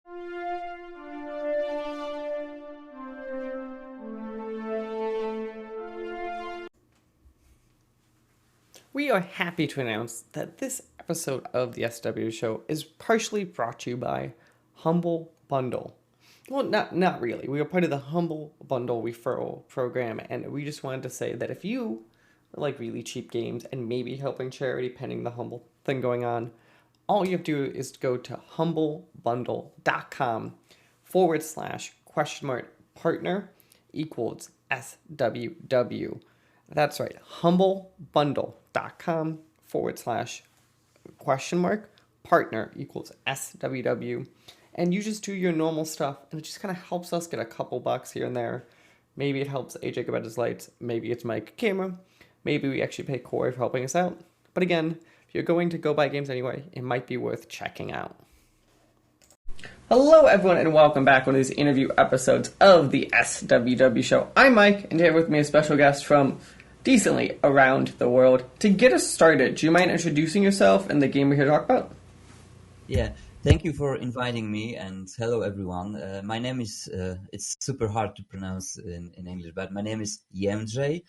We are happy to announce that this episode of the SWW show is partially brought to you by Humble Bundle. Well, not really. We are part of the Humble Bundle referral program, and we just wanted to say that if you like really cheap games and maybe helping charity pending the Humble thing going on, all you have to do is go to humblebundle.com/partner equals SWW. That's right, humblebundle.com/partner equals SWW. And you just do your normal stuff, and it just kind of helps us get a couple bucks here and there. Maybe it helps AJ get his lights, maybe it's Mike camera, maybe we actually pay Corey for helping us out. But again, if you're going to go buy games anyway, it might be worth checking out. Hello, everyone, and welcome back to one of these interview episodes of the SWW show. I'm Mike, and here with me a special guest from decently around the world. To get us started, do you mind introducing yourself and the game we're here to talk about? Yeah, thank you for inviting me, and hello everyone. My name is, it's super hard to pronounce in English, but my name is Jędrzej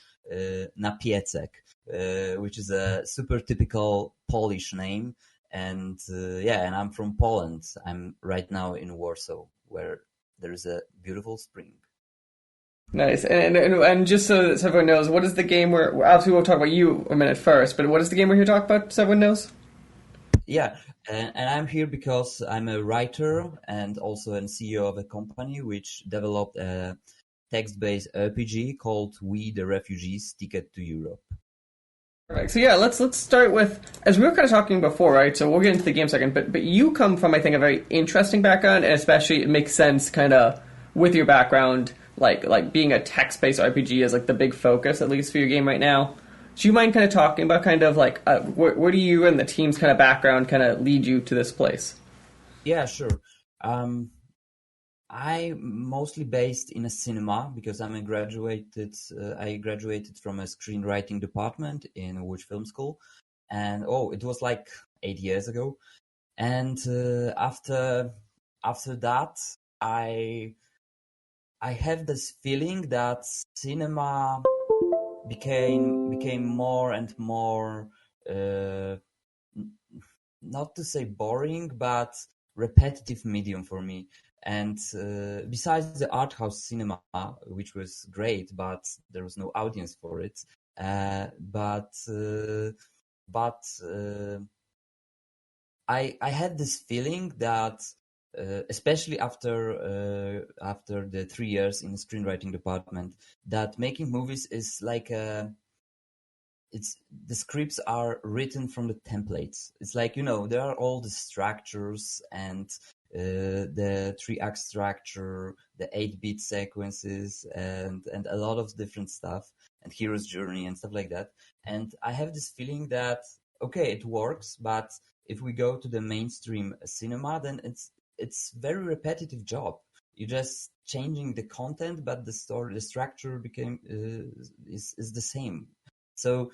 Napiecek, which is a super typical Polish name. And and I'm from Poland. I'm right now in Warsaw, where there is a beautiful spring. Nice. And just so that everyone knows, what is the game where, obviously we'll talk about you a minute first, but what is the game we're here to talk about so everyone knows? Yeah, and I'm here because I'm a writer and also a CEO of a company which developed a text-based RPG called We the Refugees Ticket to Europe. Perfect. So yeah, let's start with, as we were kind of talking before, right? So we'll get into the game second, but you come from, I think, a very interesting background, and especially it makes sense kind of with your background, like being a text-based RPG is like the big focus, at least for your game right now. Do you mind kind of talking about kind of like where do you and the team's kind of background kind of lead you to this place? Yeah, sure. I mostly based in a cinema because I graduated from a screenwriting department in Łódź Film School, and it was like 8 years ago. And after that, I have this feeling that cinema became more and more not to say boring, but repetitive medium for me. And besides the art house cinema, which was great, but there was no audience for it. I had this feeling that, especially after the 3 years in the screenwriting department, that making movies is like the scripts are written from the templates. It's like, there are all the structures and the 3-act structure, the 8-bit sequences, and a lot of different stuff, and hero's journey and stuff like that. And I have this feeling that, okay, it works, but if we go to the mainstream cinema, then it's very repetitive job. You're just changing the content, but the structure is the same. So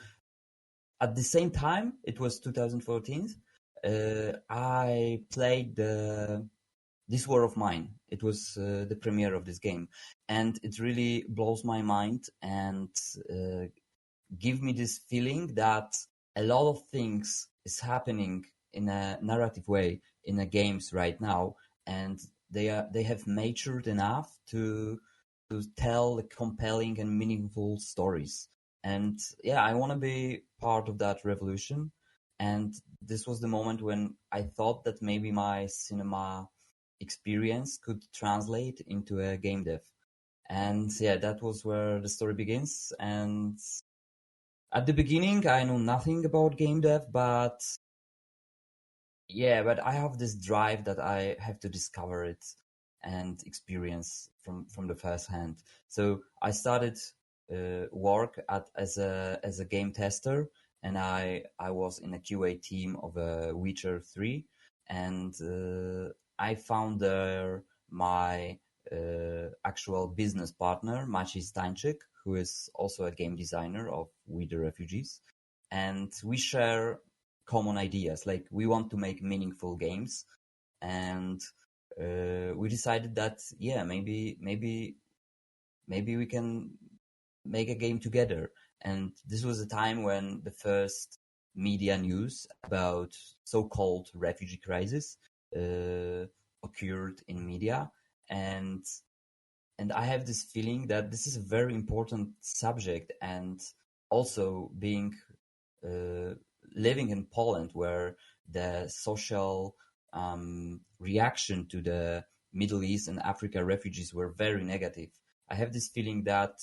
at the same time, it was 2014, I played This War of Mine. It was the premiere of this game, and it really blows my mind and give me this feeling that a lot of things is happening in a narrative way in the games right now, and they have matured enough to tell compelling and meaningful stories. And yeah, I want to be part of that revolution. And this was the moment when I thought that maybe my cinema experience could translate into a game dev. And yeah, that was where the story begins. And at the beginning, I know nothing about game dev, but I have this drive that I have to discover it and experience from the first hand. So I started work as a game tester, and I was in a QA team of Witcher 3, and I found there my actual business partner, Maciej Stańczyk, who is also a game designer of We the Refugees, and we share common ideas. Like, we want to make meaningful games, and we decided that maybe we can make a game together. And this was a time when the first media news about so-called refugee crisis occurred in media, and I have this feeling that this is a very important subject, and also being uh, living in Poland, where the social reaction to the Middle East and Africa refugees were very negative. I have this feeling that,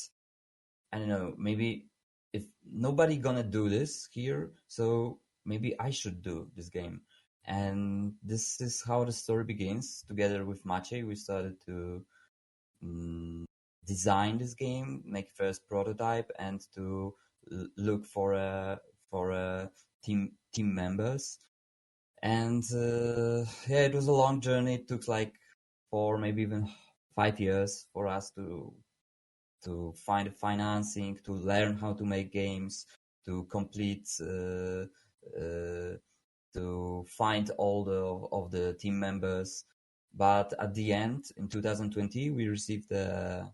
I don't know, maybe if nobody gonna do this here, so maybe I should do this game. And this is how the story begins. Together with Maciej, we started to mm, design this game, make first prototype, and to look for a team members. And yeah, it was a long journey. It took like 4, maybe even 5 years for us to find financing, to learn how to make games, to complete, to find all of the team members. But at the end, in 2020, we received a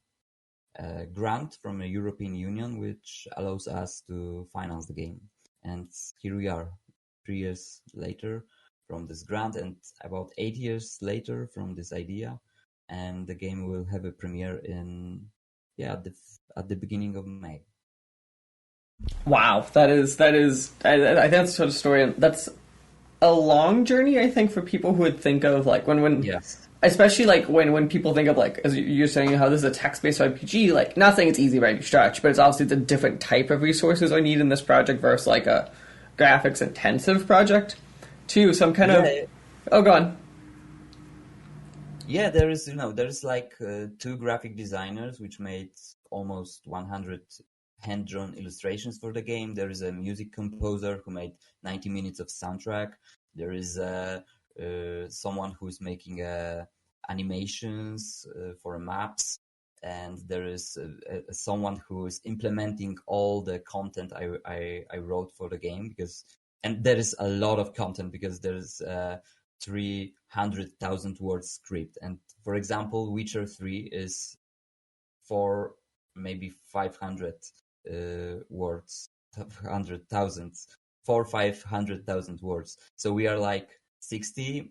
grant from the European Union, which allows us to finance the game. And here we are, 3 years later from this grant, and about 8 years later from this idea. And the game will have a premiere in, yeah, at the beginning of May. Wow, that is. I think that's the sort of story, and that's a long journey. I think for people who would think of like when Yes. especially like when people think of like as you're saying how this is a text-based RPG, like not saying it's easy by any stretch, but it's obviously a different type of resources I need in this project versus like a graphics intensive project too. So I'm kind of Yeah, oh, go on. yeah. There is, there is like two graphic designers which made almost 100 hand-drawn illustrations for the game. There is a music composer who made 90 minutes of soundtrack. There is someone who's making animations for maps, and there is someone who is implementing all the content I wrote for the game, because, and there is a lot of content because there's 300,000 word script. And for example, Witcher 3 is for maybe 500 words, 100,000, 500,000 words. So we are like 65%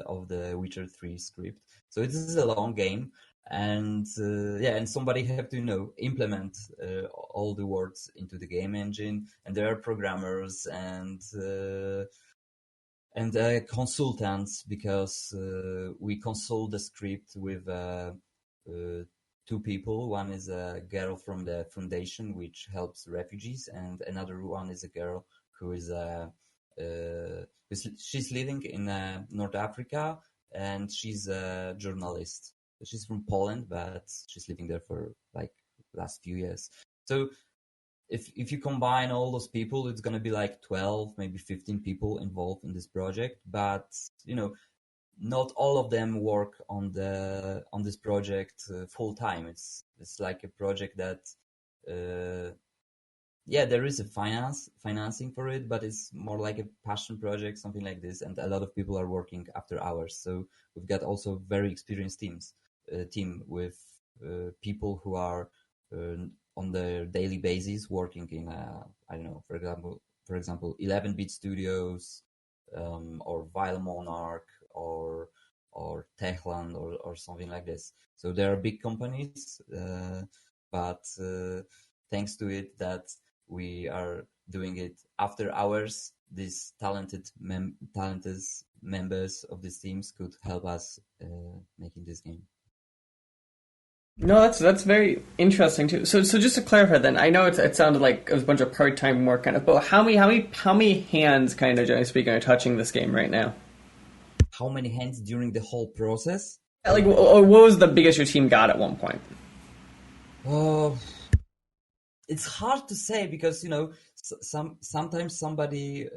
of the Witcher 3 script. So this is a long game. And yeah, and somebody have to implement all the words into the game engine, and there are programmers and consultants, because we consult the script with two people. One is a girl from the foundation which helps refugees, and another one is a girl who is she's living in North Africa, and she's a journalist. She's from Poland, but she's living there for like last few years. So if you combine all those people, it's gonna be like 12, maybe 15 people involved in this project. But not all of them work on this project full time. It's like a project that yeah, there is a financing for it, but it's more like a passion project, something like this. And a lot of people are working after hours. So we've got also very experienced team with people who are uh, on the daily basis working in I don't know, for example 11-bit studios, or Vile Monarch, or Techland, or something like this. So there are big companies, but thanks to it that we are doing it after hours, these talented members of these teams could help us making this game. No, that's very interesting too. So just to clarify, then I know it sounded like it was a bunch of part time work kind of, but how many hands kind of generally speaking are touching this game right now? How many hands during the whole process? Like, what was the biggest your team got at one point? Oh, it's hard to say, because sometimes somebody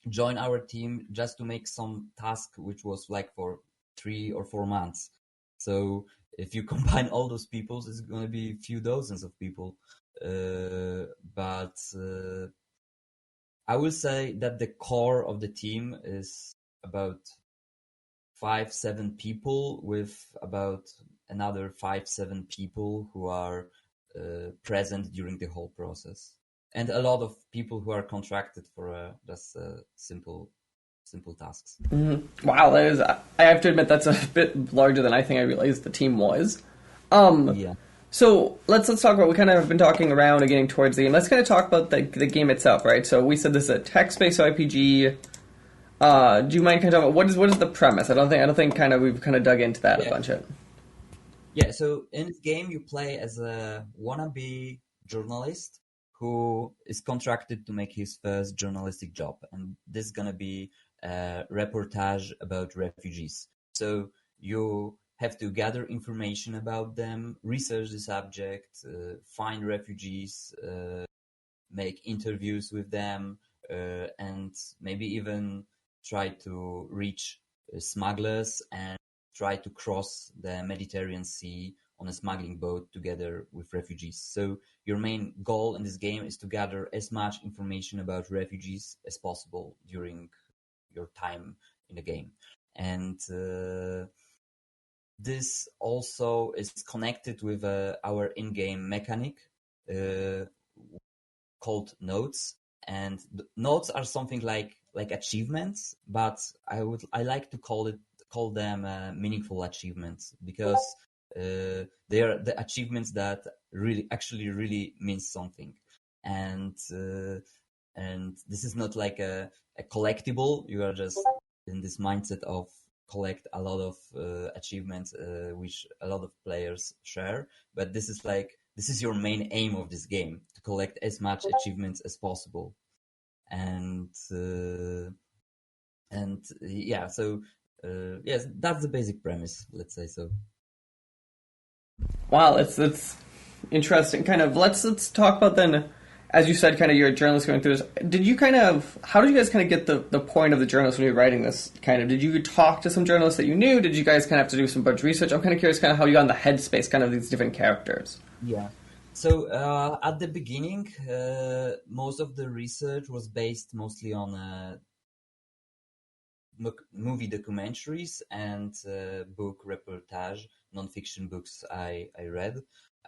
join our team just to make some task which was like for 3 or 4 months. So if you combine all those people, it's going to be a few dozens of people. But I will say that the core of the team is about 5-7 people with about another 5-7 people who are present during the whole process, and a lot of people who are contracted for just simple tasks. Wow, that is. I have to admit that's a bit larger than I think I realized the team was. Um, Yeah. so let's talk about. We kind of have been talking around and getting towards the game. Let's kind of talk about the game itself, right? So we said this is a text-based RPG. Do you mind kind of talking about what is the premise? I don't think kind of we've kind of dug into that a Yeah. bunch yet. Yeah, so in this game you play as a wannabe journalist who is contracted to make his first journalistic job, and this is gonna be a reportage about refugees. So you have to gather information about them, research the subject, find refugees, make interviews with them, and maybe even try to reach smugglers and try to cross the Mediterranean Sea on a smuggling boat together with refugees. So your main goal in this game is to gather as much information about refugees as possible during your time in the game. And this also is connected with our in-game mechanic uh, called notes, and notes are something like achievements, but I like to call them meaningful achievements, because they are the achievements that really means something. And uh, and this is not like a collectible. You are just in this mindset of collect a lot of achievements, which a lot of players share, but this is your main aim of this game, to collect as much achievements as possible. And yeah, so yes, that's the basic premise, let's say so. Wow, it's interesting. Kind of let's talk about then. As you said, kind of you're a journalist going through this. Did you kind of how did you guys kind of get the point of the journalist when you were writing this? Kind of did you talk to some journalists that you knew? Did you guys kind of have to do some bunch of research? I'm kind of curious, kind of how you got in the headspace, kind of these different characters. Yeah. So at the beginning, most of the research was based mostly on movie documentaries and book reportage, non-fiction books I read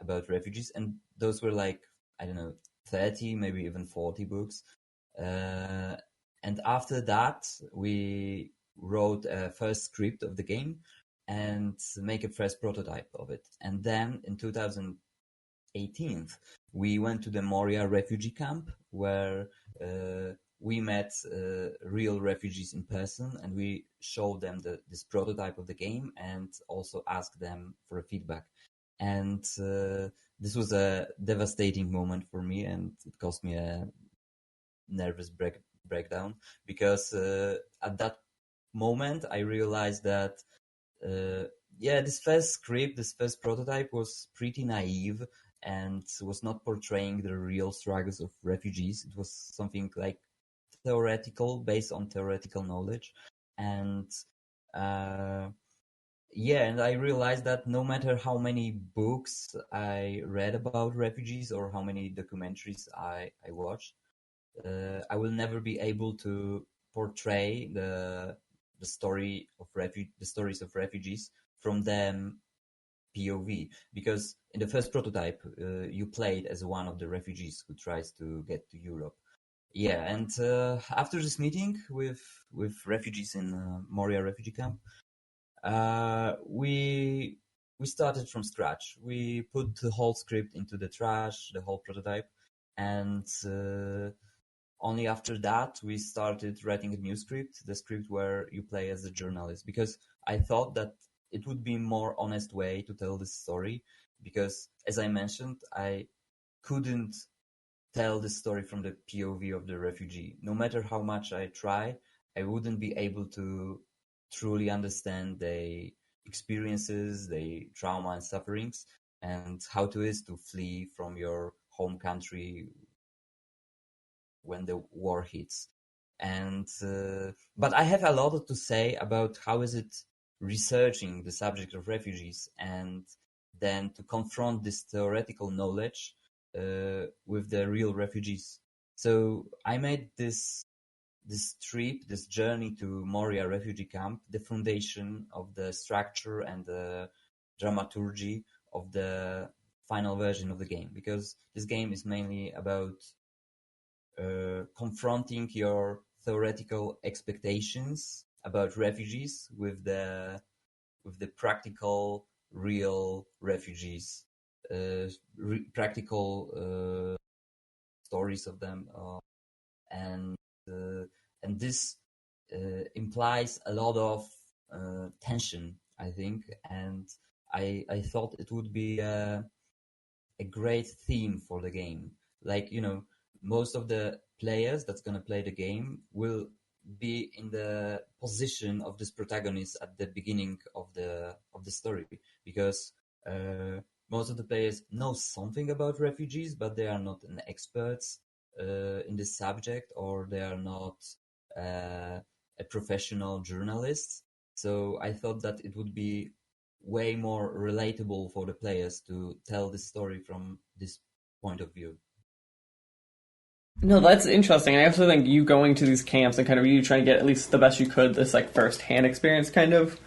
about refugees, and those were like, I don't know, 30, maybe even 40 books. Uh, and after that, we wrote a first script of the game and make a first prototype of it. And then in 2018, we went to the Moria refugee camp, where we met real refugees in person, and we showed them this prototype of the game and also asked them for feedback. And this was a devastating moment for me, and it caused me a nervous breakdown, because at that moment I realized that yeah, this first script, this first prototype was pretty naive and was not portraying the real struggles of refugees. It was something like theoretical, based on theoretical knowledge. And uh, yeah, and I realized that no matter how many books I read about refugees or how many documentaries I watched, I will never be able to portray the the stories of refugees from them POV, because in the first prototype you played as one of the refugees who tries to get to Europe. Yeah, and after this meeting with refugees in Moria refugee camp, we started from scratch. We put the whole script into the trash, the whole prototype, and only after that we started writing a new script, the script where you play as a journalist, because I thought that it would be more honest way to tell this story, because as I mentioned, I couldn't tell the story from the POV of the refugee. No matter how much I try, I wouldn't be able to truly understand their experiences, their trauma and sufferings, and how it is to flee from your home country when the war hits. And but I have a lot to say about how is it researching the subject of refugees, and then to confront this theoretical knowledge with the real refugees. So I made this trip, this journey to Moria refugee camp, the foundation of the structure and the dramaturgy of the final version of the game, because this game is mainly about confronting your theoretical expectations about refugees with the practical, real refugees, practical stories of them, and this implies a lot of tension, I think, and I thought it would be a great theme for the game. Like, most of the players that's gonna play the game will be in the position of this protagonist at the beginning of the story, because most of the players know something about refugees, but they are not an experts in this subject, or they are not a professional journalist. So I thought that it would be way more relatable for the players to tell the story from this point of view. No, that's interesting. I also think you going to these camps and kind of you trying to get at least the best you could, this like first hand experience kind of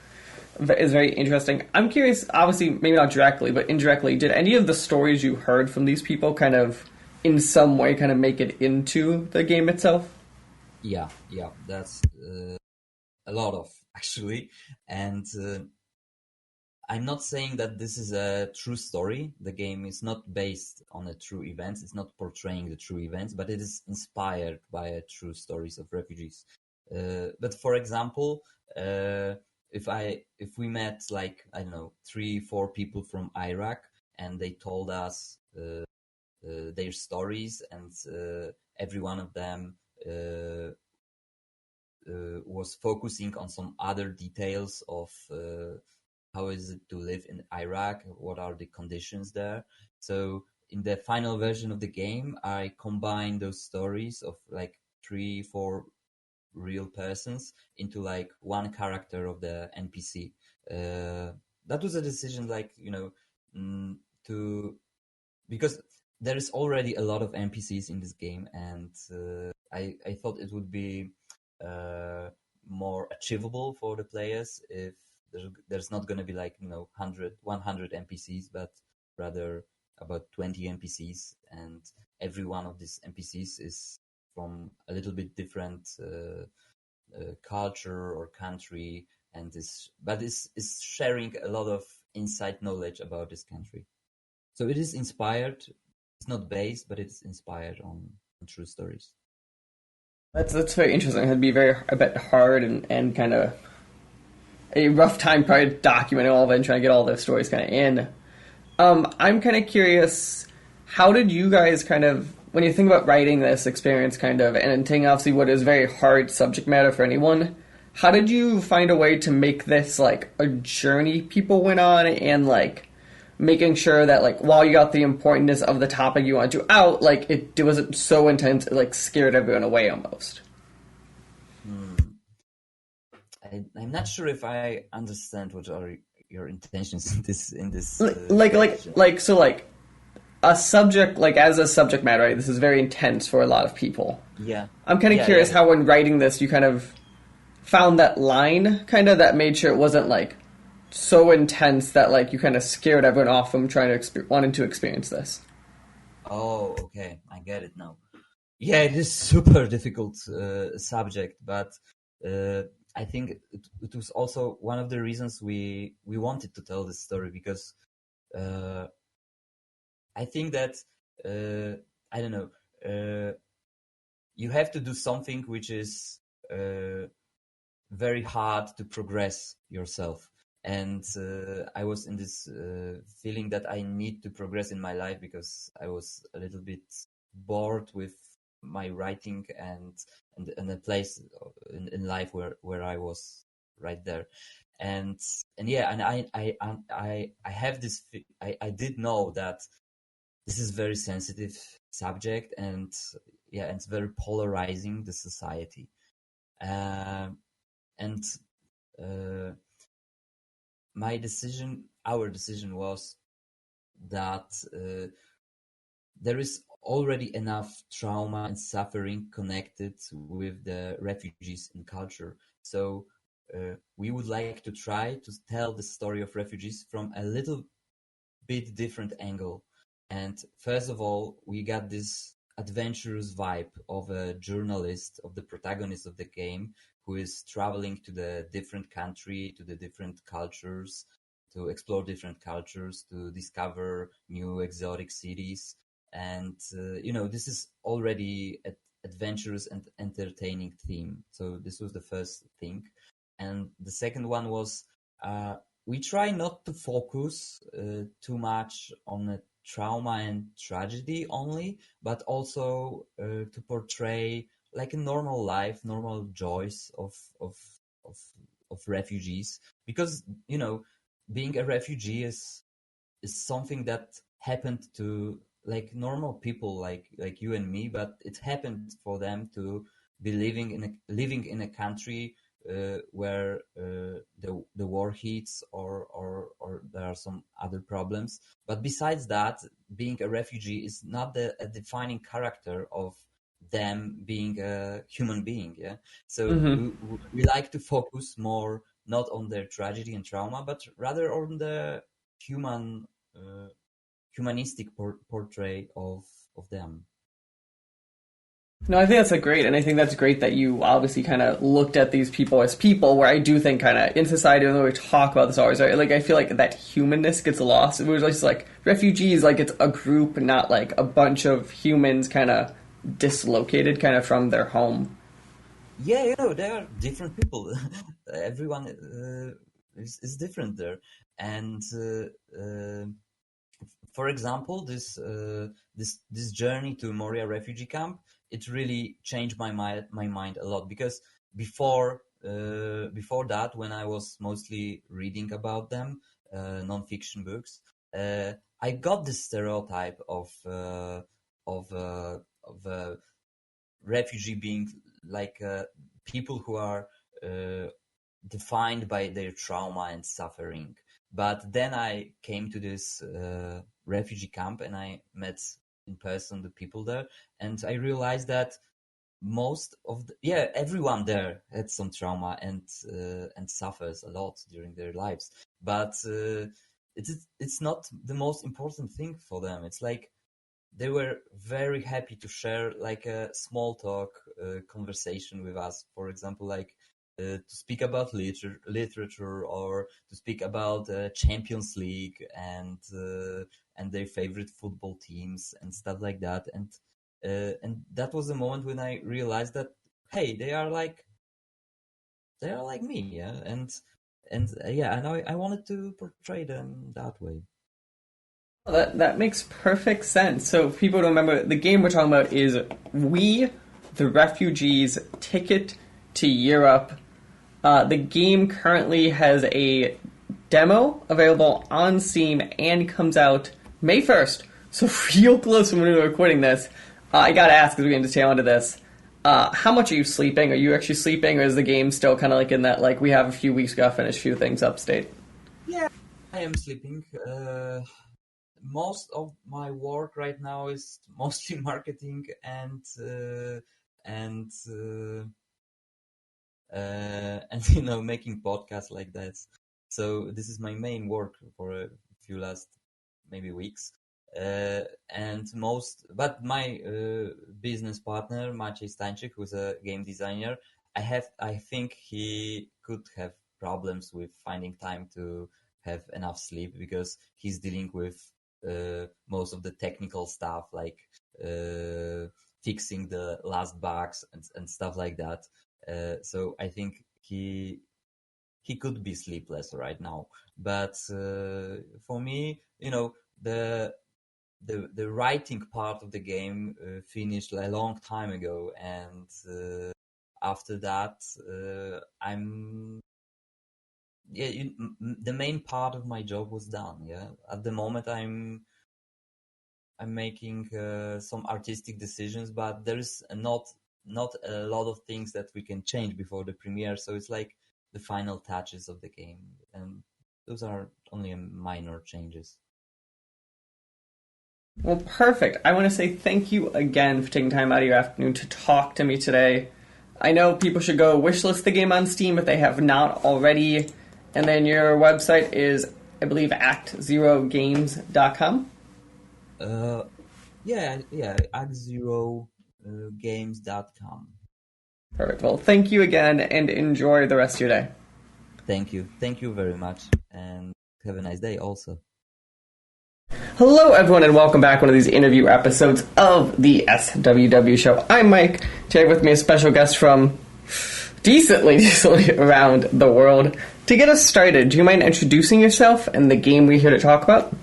is very interesting. I'm curious, obviously, maybe not directly, but indirectly, did any of the stories you heard from these people kind of in some way kind of make it into the game itself? Yeah, that's a lot of actually, and I'm not saying that this is a true story. The game is not based on a true event. It's not portraying the true events, but it is inspired by true stories of refugees. But for example, if we met, like, I don't know, 3-4 people from Iraq, and they told us their stories, and every one of them was focusing on some other details of how is it to live in Iraq, what are the conditions there. So in the final version of the game, I combined those stories of like 3-4 real persons into like one character of the NPC. That was a decision, like, to because there is already a lot of NPCs in this game, and I thought it would be more achievable for the players if there's not going to be like 100 NPCs, but rather about 20 NPCs, and every one of these NPCs is from a little bit different culture or country, and is sharing a lot of inside knowledge about this country. So it is inspired. It's not based, but it's inspired on true stories. That's very interesting. It'd be very a bit hard and kind of a rough time probably documenting all of it and trying to get all those stories kind of in. I'm kind of curious, how did you guys kind of, when you think about writing this experience kind of, and taking obviously what is very hard subject matter for anyone, how did you find a way to make this like a journey people went on, and like making sure that like while you got the importance of the topic you wanted to out, like it wasn't so intense it like scared everyone away almost? I'm not sure if I understand what are your intentions in this so like a subject, like as a subject matter, right? This is very intense for a lot of people. Yeah. I'm kind of curious how when writing this you kind of found that line kind of that made sure it wasn't like so intense that like you kind of scared everyone off from trying to wanting to experience this. Oh, okay, I get it now. Yeah, it is super difficult subject, but I think it was also one of the reasons we wanted to tell this story, because I think that I don't know, you have to do something which is very hard to progress yourself. And I was in this feeling that I need to progress in my life, because I was a little bit bored with my writing and the place in life where I was right there. And yeah, and I have this, I did know that this is very sensitive subject, and yeah, and it's very polarizing the society. And our decision was that there is already enough trauma and suffering connected with the refugees and culture. So we would like to try to tell the story of refugees from a little bit different angle. And first of all, we got this adventurous vibe of a journalist, of the protagonist of the game, who is traveling to the different country, to the different cultures, to explore different cultures, to discover new exotic cities. And, this is already an adventurous and entertaining theme. So this was the first thing. And the second one was, we try not to focus too much on the trauma and tragedy only, but also to portray like a normal life, normal joys of of refugees. Because being a refugee is something that happened to like normal people like you and me, but it happened for them to be living in a country where the war hits, or there are some other problems. But besides that, being a refugee is not a defining character of them being a human being. Yeah, so Hmm. we like to focus more not on their tragedy and trauma, but rather on the human uh, humanistic portrait of them. No, I think that's a great, and I think that's great that you obviously kind of looked at these people as people. Where I do think, kind of in society, when we talk about this always, right? Like I feel like that humanness gets lost. It was just like refugees, like it's a group, not like a bunch of humans, kind of dislocated, kind of from their home. Yeah, there are different people. Everyone is different there. And for example, this journey to Moria refugee camp, it really changed my mind a lot, because before that, when I was mostly reading about them, non-fiction books, I got this stereotype of refugee being like people who are uh, defined by their trauma and suffering. But then I came to this refugee camp, and I met in person the people there, and I realized that everyone there had some trauma and suffers a lot during their lives. But it's not the most important thing for them. It's like they were very happy to share like a small talk conversation with us. For example, like to speak about literature, or to speak about Champions League and their favorite football teams and stuff like that. And that was the moment when I realized that, hey, they are like me, yeah. And I wanted to portray them that way. That makes perfect sense. So, if people don't remember, the game we're talking about is We, the Refugees Ticket to Europe. The game currently has a demo available on Steam and comes out May 1st. So, real close when we're recording this. I gotta ask, as we get into the tail end of this, how much are you sleeping? Are you actually sleeping, or is the game still kind of like in that, like, we have a few weeks, gotta finish a few things up state? Yeah, I am sleeping. Most of my work right now is mostly marketing and and making podcasts like that. So this is my main work for a few last maybe weeks. But my business partner Maciej Stańczyk, who's a game designer, I think he could have problems with finding time to have enough sleep, because he's dealing with most of the technical stuff, like fixing the last bugs and stuff like that. So I think he could be sleepless right now. But for me, the the writing part of the game finished a long time ago, and after that, I'm yeah, the main part of my job was done. Yeah, at the moment, I'm making some artistic decisions, but there is not a lot of things that we can change before the premiere. So it's like the final touches of the game, and those are only minor changes. Well, perfect. I want to say thank you again for taking time out of your afternoon to talk to me today. I know people should go wishlist the game on Steam if they have not already. And then your website is, I believe, act0games.com. Uh, yeah, act0games.com. Perfect. Well, thank you again and enjoy the rest of your day. Thank you very much, and have a nice day also. Hello, everyone, and welcome back to one of these interview episodes of the SWW show. I'm Mike. Today with me a special guest from decently around the world. To get us started, do you mind introducing yourself and the game we're here to talk about?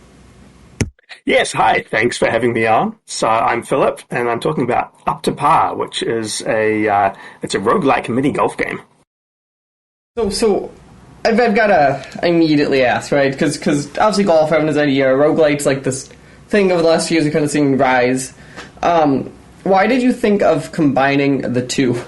Yes, hi. Thanks for having me on. So I'm Philip, and I'm talking about Up to Par, which is it's a roguelike mini golf game. So I've got to immediately ask, right? Because obviously golf, having this idea, roguelike's like this thing over the last few years we've kind of seen rise. Why did you think of combining the two?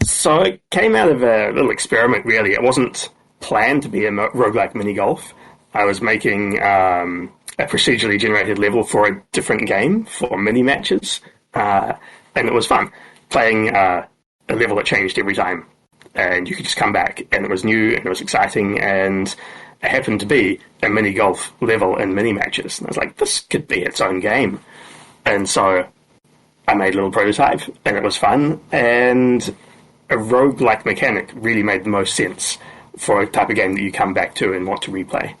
So it came out of a little experiment, really. It wasn't planned to be a roguelike mini golf. I was making a procedurally generated level for a different game for mini matches, and it was fun playing a level that changed every time, and you could just come back, and it was new and it was exciting, and it happened to be a mini golf level in mini matches, and I was like, this could be its own game, and so I made a little prototype, and it was fun, and a roguelike mechanic really made the most sense for a type of game that you come back to and want to replay.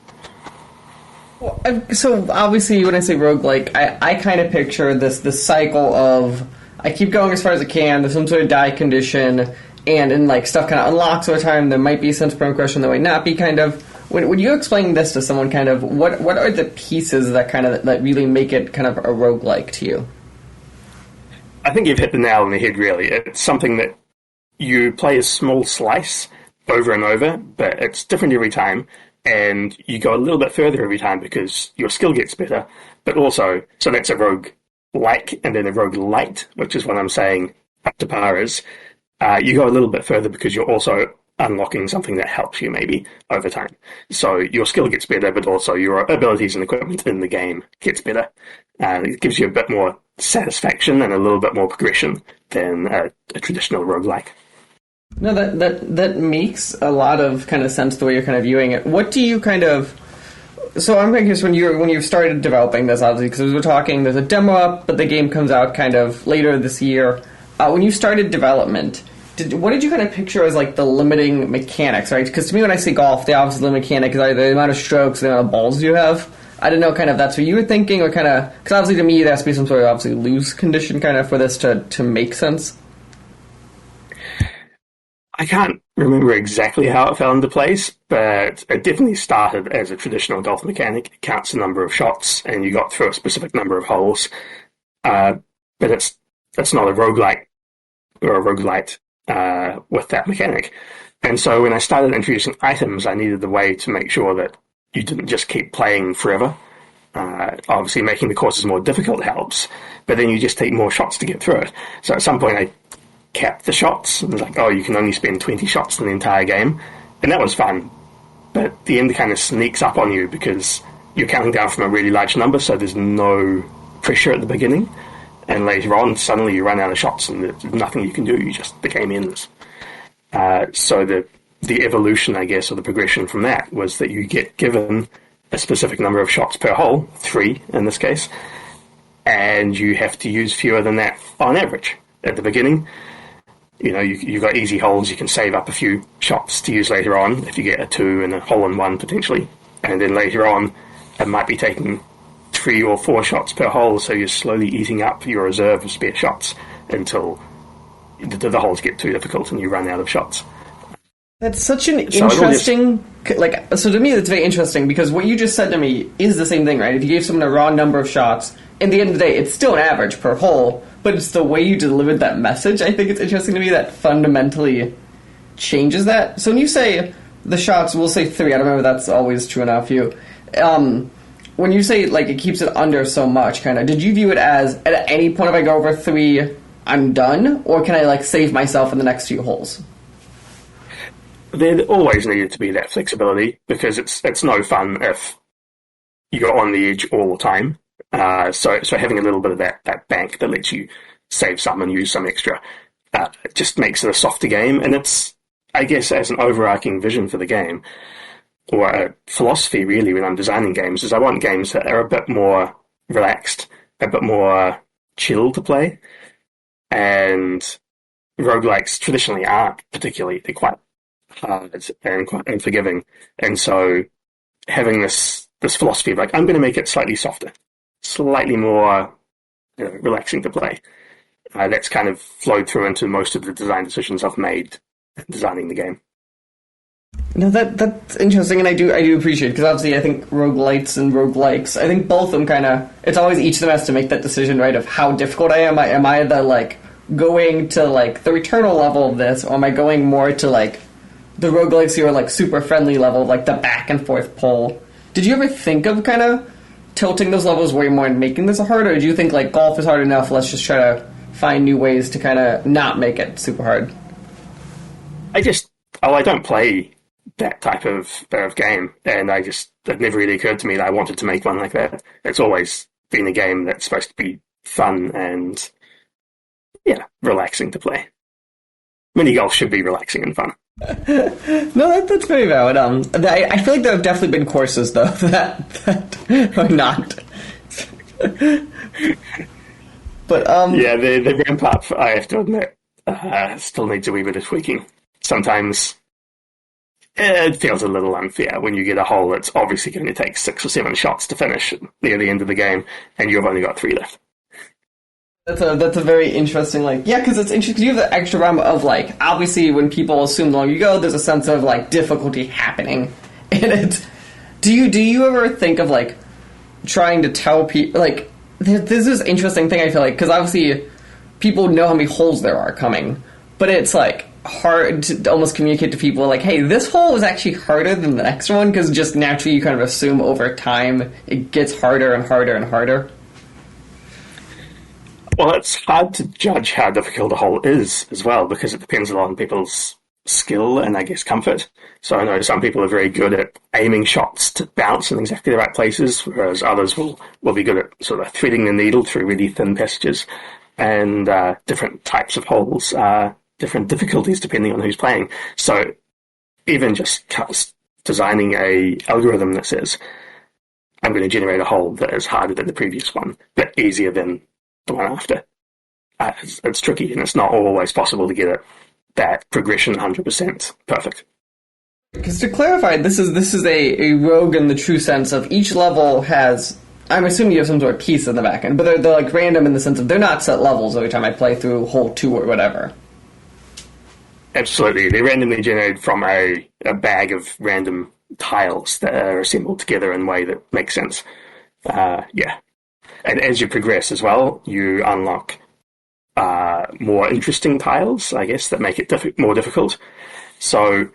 So obviously, when I say roguelike, I kind of picture this cycle of I keep going as far as I can. There's some sort of die condition, and like stuff kind of unlocks over time. There might be a sense of progression, there might not be. Kind of when you explain this to someone, kind of what are the pieces that really make it kind of a roguelike to you? I think you've hit the nail on the head. Really, it's something that you play a small slice over and over, but it's different every time. And you go a little bit further every time because your skill gets better, but also, so that's a rogue-like, and then a rogue-lite, which is what I'm saying Up to Par is. You go a little bit further because you're also unlocking something that helps you maybe over time. So your skill gets better, but also your abilities and equipment in the game gets better. It gives you a bit more satisfaction and a little bit more progression than a traditional roguelike. No, that makes a lot of kind of sense the way you're kind of viewing it. What do you kind of... So I'm curious, when you started developing this, obviously, because we're talking, there's a demo up, but the game comes out kind of later this year. When you started development, what did you kind of picture as like the limiting mechanics, right? Because to me, when I say golf, the obvious limiting mechanic is either the amount of strokes, the amount of balls you have. I didn't know kind of that's what you were thinking, or kind of... Because obviously to me, there has to be some sort of obviously lose condition kind of for this to make sense. I can't remember exactly how it fell into place, but it definitely started as a traditional golf mechanic. It counts the number of shots, and you got through a specific number of holes. But it's not a roguelike or a roguelite with that mechanic. And so when I started introducing items, I needed a way to make sure that you didn't just keep playing forever. Obviously, making the courses more difficult helps, but then you just take more shots to get through it. So at some point, I capped the shots. It was like, oh, you can only spend 20 shots in the entire game. And that was fun. But the end kind of sneaks up on you because you're counting down from a really large number, so there's no pressure at the beginning. And later on, suddenly you run out of shots and there's nothing you can do. The game ends. So the evolution, I guess, or the progression from that was that you get given a specific number of shots per hole, 3 in this case, and you have to use fewer than that on average. At the beginning, you know, you've got easy holes, you can save up a few shots to use later on if you get a 2 and a hole in 1 potentially. And then later on, it might be taking 3 or 4 shots per hole, so you're slowly eating up your reserve of spare shots until the holes get too difficult and you run out of shots. That's such an interesting... So to me, that's very interesting, because what you just said to me is the same thing, right? If you gave someone a raw number of shots, in the end of the day, it's still an average per hole, but it's the way you delivered that message. I think it's interesting to me that fundamentally changes that. So when you say the shots, we'll say 3. I don't remember if that's always true enough for you. When you say, like, it keeps it under so much, kind of, did you view it as, at any point if I go over 3, I'm done? Or can I, like, save myself in the next few holes? There always needed to be that flexibility, because it's no fun if you're on the edge all the time. So having a little bit of that bank that lets you save some and use some extra it just makes it a softer game. And it's, I guess, as an overarching vision for the game, or a philosophy really when I'm designing games, is I want games that are a bit more relaxed, a bit more chill to play. And roguelikes traditionally aren't particularly, they're quite hard and quite unforgiving. And so having this philosophy of like, I'm going to make it slightly softer, slightly more relaxing to play. That's kind of flowed through into most of the design decisions I've made designing the game. No, that's interesting, and I do appreciate it, because obviously I think roguelites and roguelikes, I think both of them kind of, it's always each of them has to make that decision, right, of how difficult I am. Am I the, like, going to, like, the Returnal level of this, or am I going more to, like, the roguelikes who are, like, super friendly level, like the back and forth pull? Did you ever think of kind of tilting those levels way more and making this harder, or do you think, like, golf is hard enough, let's just try to find new ways to kind of not make it super hard? I don't play that type of game, and it never really occurred to me that I wanted to make one like that. It's always been a game that's supposed to be fun and, relaxing to play. Mini golf should be relaxing and fun. No, that's very valid. I feel like there have definitely been courses, though, that are not. But yeah, the ramp up, I have to admit, still needs a wee bit of tweaking. Sometimes it feels a little unfair when you get a hole that's obviously going to take 6 or 7 shots to finish near the end of the game, and you've only got 3 left. That's a very interesting, like, yeah, because it's interesting, because you have the extra realm of, like, obviously when people assume the longer you go, there's a sense of, like, difficulty happening. And it's, do you ever think of, like, trying to tell people, like, there's this interesting thing I feel like, because obviously people know how many holes there are coming, but it's, like, hard to almost communicate to people, like, hey, this hole is actually harder than the next one, because just naturally you kind of assume over time it gets harder and harder and harder. Well, it's hard to judge how difficult a hole is as well, because it depends a lot on people's skill and, I guess, comfort. So I know some people are very good at aiming shots to bounce in exactly the right places, whereas others will be good at sort of threading the needle through really thin passages. And different types of holes are different difficulties depending on who's playing. So even just designing a algorithm that says, I'm going to generate a hole that is harder than the previous one, but easier than the one after. It's tricky, and it's not always possible to get that progression 100% perfect. Because to clarify, this is a rogue in the true sense of each level has, I'm assuming you have some sort of piece in the back end, but they're like random in the sense of they're not set levels every time I play through hole 2 or whatever. Absolutely. They're randomly generated from a bag of random tiles that are assembled together in a way that makes sense. Yeah. And as you progress as well, you unlock more interesting tiles, I guess, that make it more difficult. So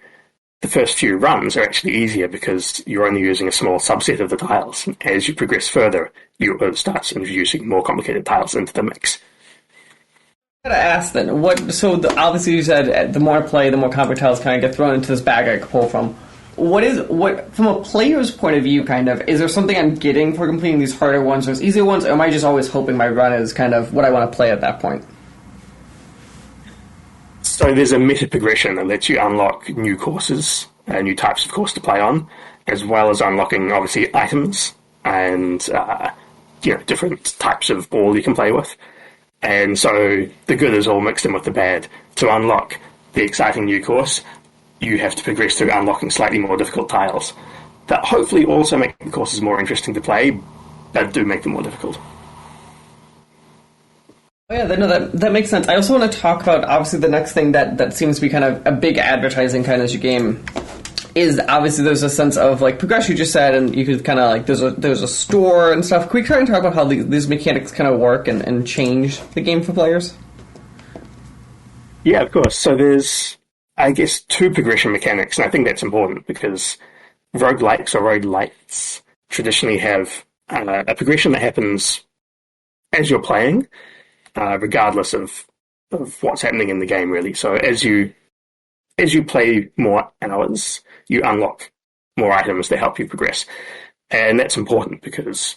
the first few runs are actually easier because you're only using a small subset of the tiles. As you progress further, you start introducing more complicated tiles into the mix. I gotta ask then, obviously you said the more I play, the more complicated tiles kind of get thrown into this bag I can pull from. What from a player's point of view, kind of, is there something I'm getting for completing these harder ones or easier ones, or am I just always hoping my run is kind of what I want to play at that point? So there's a meta progression that lets you unlock new courses, new types of course to play on, as well as unlocking, obviously, items and different types of ball you can play with. And so the good is all mixed in with the bad. To unlock the exciting new course, you have to progress through unlocking slightly more difficult tiles that hopefully also make the courses more interesting to play, but do make them more difficult. Oh yeah, that makes sense. I also want to talk about, obviously, the next thing that seems to be kind of a big advertising kind of as your game is, obviously, there's a sense of, like, progression you just said, and you could kind of, like, there's a store and stuff. Can we try and talk about how these mechanics kind of work and change the game for players? Yeah, of course. So there's, I guess, 2 progression mechanics, and I think that's important because roguelikes or roguelites traditionally have a progression that happens as you're playing, regardless of what's happening in the game, really. So as you play more hours, you unlock more items that help you progress. And that's important because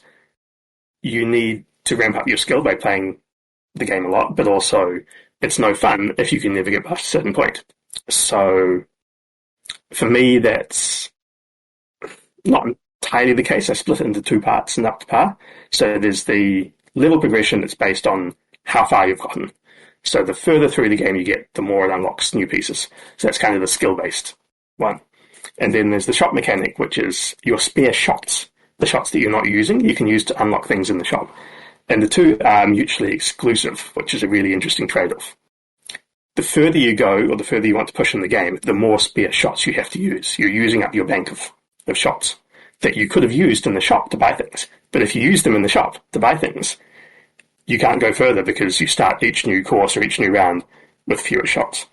you need to ramp up your skill by playing the game a lot, but also it's no fun if you can never get past a certain point. So for me, that's not entirely the case. I split it into two parts and up to par. So there's the level progression that's based on how far you've gotten. So the further through the game you get, the more it unlocks new pieces. So that's kind of the skill-based one. And then there's the shop mechanic, which is your spare shots. The shots that you're not using, you can use to unlock things in the shop. And the two are mutually exclusive, which is a really interesting trade-off. The further you go, or the further you want to push in the game, the more spare shots you have to use. You're using up your bank of shots that you could have used in the shop to buy things. But if you use them in the shop to buy things, you can't go further because you start each new course or each new round with fewer shots.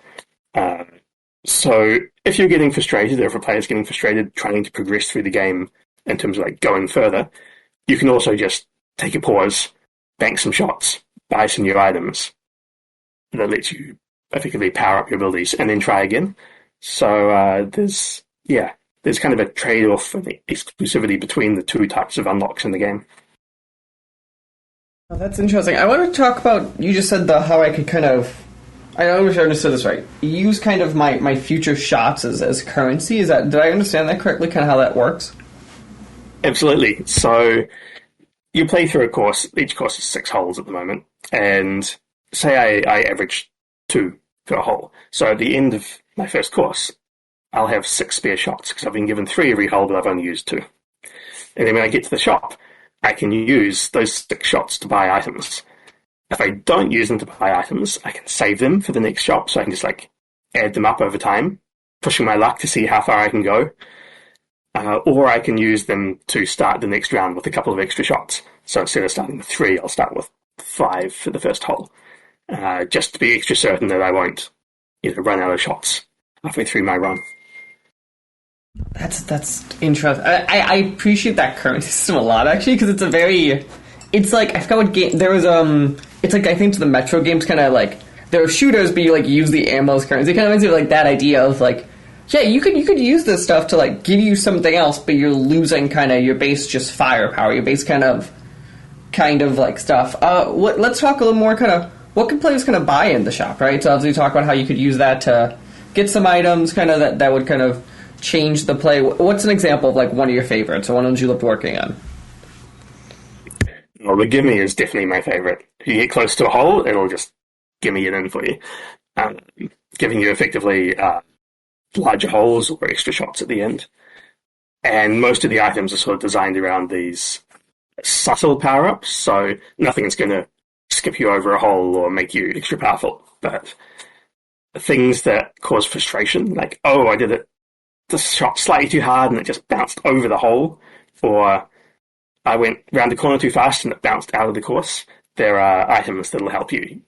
So if you're getting frustrated, or if a player's getting frustrated trying to progress through the game in terms of like going further, you can also just take a pause, bank some shots, buy some new items that lets you effectively power up your abilities and then try again. So there's kind of a trade-off and exclusivity between the two types of unlocks in the game. Oh, that's interesting. I want to talk about, you just said how I could kind of, I don't know if I understood this right, use kind of my future shots as currency. Did I understand that correctly, kind of how that works? Absolutely. So you play through a course, each course is 6 holes at the moment, and say I average 2 per hole. So at the end of my first course, I'll have 6 spare shots, because I've been given 3 every hole, but I've only used 2. And then when I get to the shop, I can use those 6 shots to buy items. If I don't use them to buy items, I can save them for the next shop, so I can just add them up over time, pushing my luck to see how far I can go. Or I can use them to start the next round with a couple of extra shots. So instead of starting with 3, I'll start with 5 for the first hole, just to be extra certain that I won't run out of shots halfway through my run. That's interesting. I appreciate that current system a lot, actually, because it's like, I forgot what game, there was, it's like, I think the Metro games kind of there are shooters, but you use the ammo as currency. It kind of reminds me of that idea of yeah, you could use this stuff to give you something else, but you're losing kind of your base just firepower, your base kind of stuff. Let's talk a little more kind of, what can players kind of buy in the shop, right? So obviously talk about how you could use that to get some items kind of that would kind of change the play. What's an example of one of your favorites or one of those you loved working on? Well, the gimme is definitely my favorite. If you get close to a hole, it'll just gimme it in for you, giving you effectively larger holes or extra shots at the end. And most of the items are sort of designed around these subtle power-ups, so nothing's going to skip you over a hole or make you extra powerful. But things that cause frustration, I did the shot slightly too hard and it just bounced over the hole, or I went round the corner too fast and it bounced out of the course. There are items that'll help you,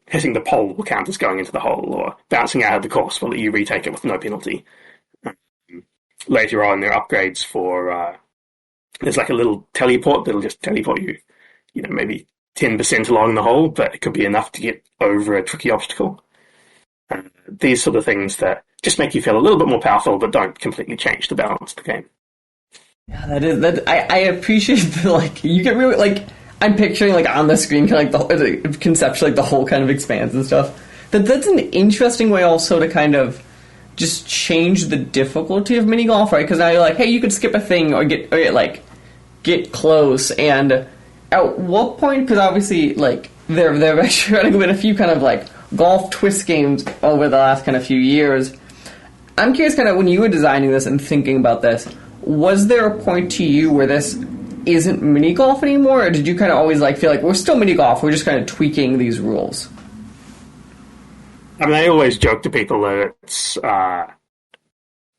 hitting the pole will count as going into the hole, or bouncing out of the course will let you retake it with no penalty. Later on, there are upgrades for, there's a little teleport that'll just teleport you, maybe 10% along the hole, but it could be enough to get over a tricky obstacle. These sort of things that just make you feel a little bit more powerful, but don't completely change the balance of the game. Yeah, I appreciate you get really, I'm picturing, on the screen, kind of, conceptually, the whole kind of expanse and stuff. That's an interesting way also to kind of just change the difficulty of mini golf, right? Because now you're hey, you could skip a thing or get close, and at what point, because obviously, there have actually been a few kind of, golf twist games over the last kind of few years. I'm curious, kind of, when you were designing this and thinking about this, was there a point to you where this isn't mini golf anymore, or did you kind of always feel we're still mini golf, we're just kind of tweaking these rules? I mean, I always joke to people that it's,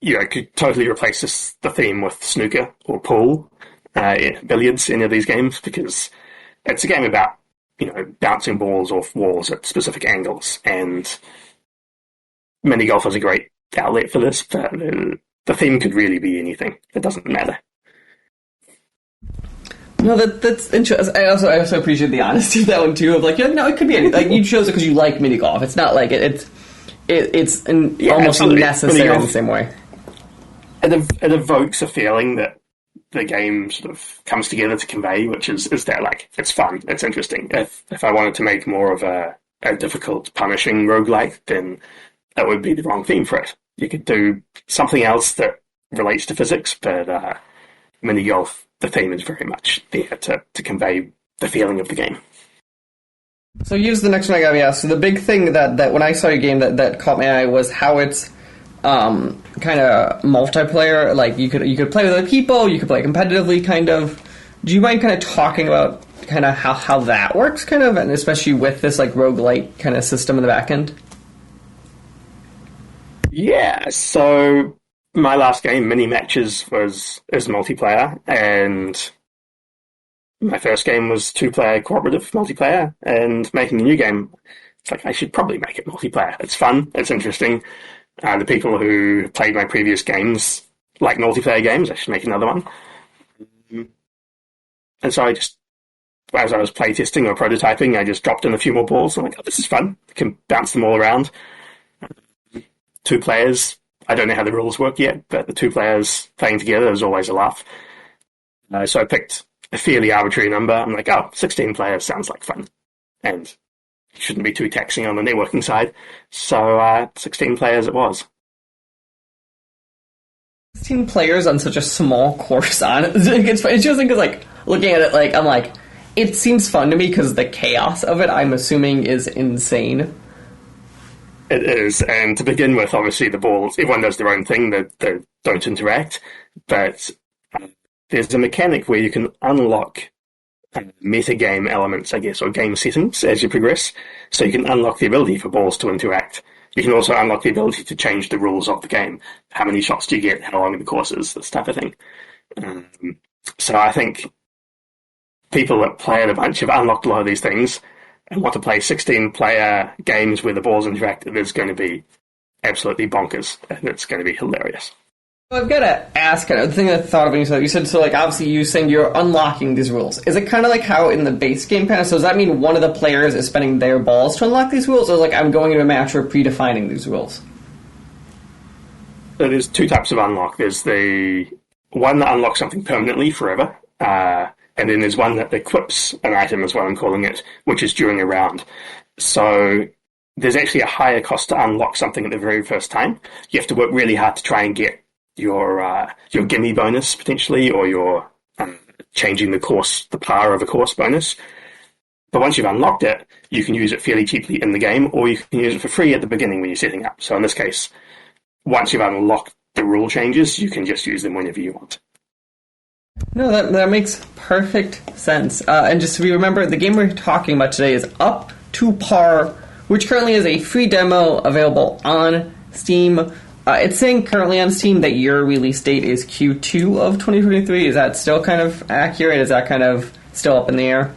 could totally replace the theme with snooker or pool, billiards, any of these games, because it's a game about, bouncing balls off walls at specific angles, and mini golf is a great outlet for this, but the theme could really be anything. It doesn't matter. No, that's interesting. I also appreciate the honesty of that one too. Of no, it could be anything. You chose it because you like mini golf. It's not it's almost absolutely. necessary in the same way. it evokes a feeling that the game sort of comes together to convey, which is that, like, it's fun, it's interesting. If I wanted to make more of a difficult, punishing roguelike, then that would be the wrong theme for it. You could do something else that relates to physics, but mini golf, the theme is very much there to convey the feeling of the game. So here's the next one I got to ask. So the big thing that when I saw your game that caught my eye was how it's kind of multiplayer. Like you could play with other people, you could play competitively, kind of. Do you mind kind of talking about kind of how that works, kind of, and especially with this like roguelike kind of system in the back end? Yeah, so my last game, Mini Matches, is multiplayer, and my first game was two-player cooperative multiplayer, and making a new game, it's like I should probably make it multiplayer. It's fun, it's interesting. The people who played my previous games like multiplayer games, I should make another one. And so as I was playtesting or prototyping, I just dropped in a few more balls. I'm like, oh, this is fun. I can bounce them all around. 2 players, I don't know how the rules work yet, but the 2 players playing together is always a laugh. So I picked a fairly arbitrary number. I'm like, 16 players sounds like fun. And shouldn't be too taxing on the networking side. So 16 players it was. 16 players on such a small course on it. It's just because, like, looking at it, like, I'm like, it seems fun to me because the chaos of it, I'm assuming, is insane. It is, and to begin with, obviously the balls, everyone does their own thing, they don't interact, but there's a mechanic where you can unlock metagame elements, I guess, or game settings as you progress, so you can unlock the ability for balls to interact. You can also unlock the ability to change the rules of the game. How many shots do you get, how long the course is, this type of thing. So I think people that play it a bunch have unlocked a lot of these things, and want to play 16-player games where the balls interact, it is going to be absolutely bonkers, and it's going to be hilarious. Well, I've got to ask, the thing I thought of when you said, so, like, obviously you're saying you're unlocking these rules. Is it kind of like how in the base game kind of, so does that mean one of the players is spending their balls to unlock these rules, or like I'm going into a match or predefining these rules? So there's 2 types of unlock. There's the one that unlocks something permanently forever, and then there's one that equips an item, is what I'm calling it, which is during a round. So there's actually a higher cost to unlock something at the very first time. You have to work really hard to try and get your gimme bonus, potentially, or your changing the course, the power of a course bonus. But once you've unlocked it, you can use it fairly cheaply in the game, or you can use it for free at the beginning when you're setting up. So in this case, once you've unlocked the rule changes, you can just use them whenever you want. No, that makes perfect sense. And just to remember, the game we're talking about today is Up to Par, which currently is a free demo available on Steam. It's saying currently on Steam that your release date is Q2 of 2023. Is that still kind of accurate? Is that kind of still up in the air?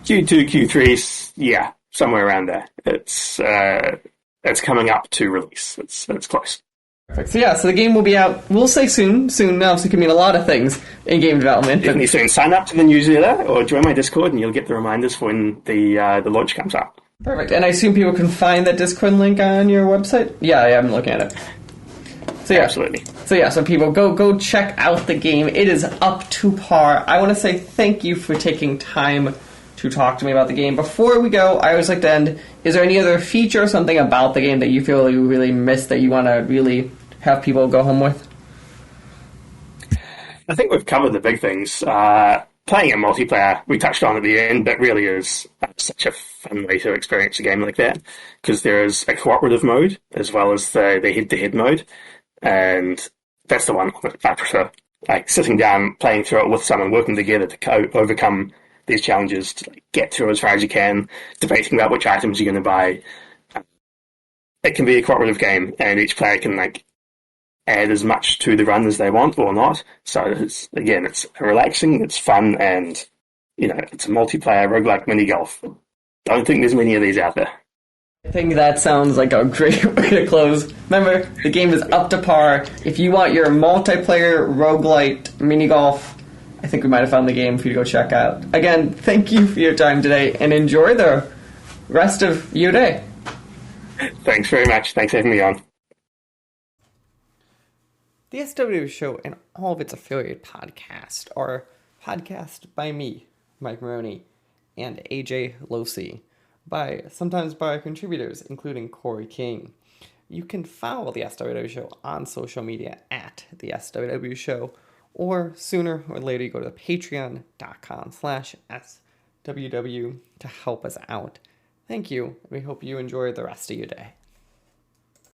Q2, Q3, yeah, somewhere around there. It's coming up to release. It's close. Perfect. So yeah, so the game will be out, we'll say soon. Soon obviously can mean a lot of things in game development. Definitely soon. Sign up to the newsletter or join my Discord and you'll get the reminders for when the launch comes up. Perfect. And I assume people can find that Discord link on your website? Yeah, I'm looking at it. So yeah. Absolutely. So people go check out the game. It is Up to Par. I want to say thank you for taking time to talk to me about the game. Before we go, I always like to end, is there any other feature or something about the game that you feel you really missed that you want to really have people go home with? I think we've covered the big things. Playing a multiplayer, we touched on at the end, that really is such a fun way to experience a game like that, because there is a cooperative mode as well as the head-to-head mode, and that's the one that I prefer. Like sitting down, playing through it with someone, working together to overcome these challenges, to get through as far as you can, debating about which items you're going to buy. It can be a cooperative game, and each player can add as much to the run as they want or not. So it's relaxing, it's fun, and it's a multiplayer roguelike mini golf. Don't think there's many of these out there. I think that sounds like a great way to close. Remember, the game is Up to Par. If you want your multiplayer roguelite mini golf, I think we might have found the game for you to go check out. Again, thank you for your time today, and enjoy the rest of your day. Thanks very much. Thanks for having me on. The SWW Show and all of its affiliate podcasts are podcast by me, Mike Maroney, and AJ Losi, sometimes by contributors, including Corey King. You can follow the SWW Show on social media at the SWW Show, or sooner or later you go to patreon.com/SWW to help us out. Thank you. We hope you enjoy the rest of your day.